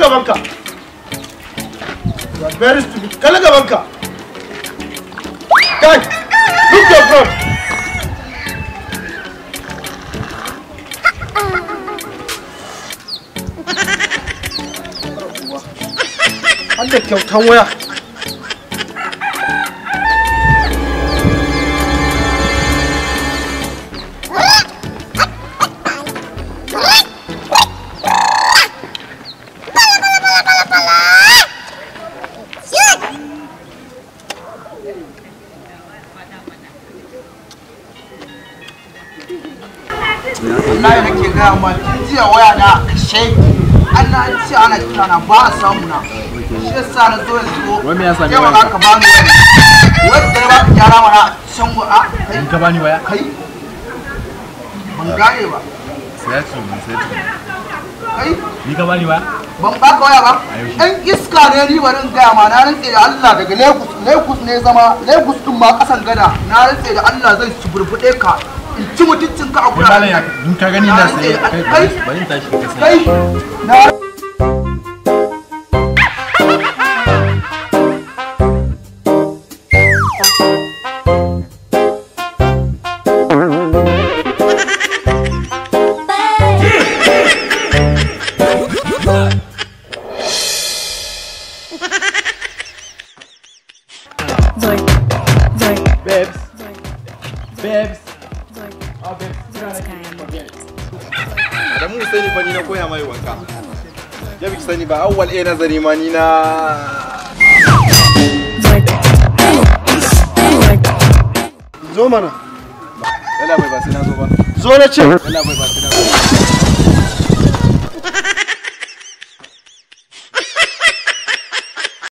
gabanka. You are very stupid. Kala gabanka. Kai, look your front. Anda kyautan waya. Wallahi nake gaya ma jiya waya na kashe ana ci ana kira na ba a samu na shi yasa na zo yanzu wai me ya sami waya ka bani waya wanda ya baka gyara mana can wa kai ka bani waya kai ban gane ba sai kai ni ka bani waya ban baka waya ba ɗan iska ne ni barin gaya ma na rantse da Allah daga Lagos ne zama Lagos din ma kasan gada na rantse da Allah zai suburbuɗe ka in ci mutuncin ka a guraren ya dun ka gani na sai kai bari tashi ka sai na Babes. Da mu sani fa ni na koya mai wanka. Ya biki sani ba awwal nazari ma ni na Zo mana. Yalla bai ba sai na zo ba. Zo na ce. Yalla bai ba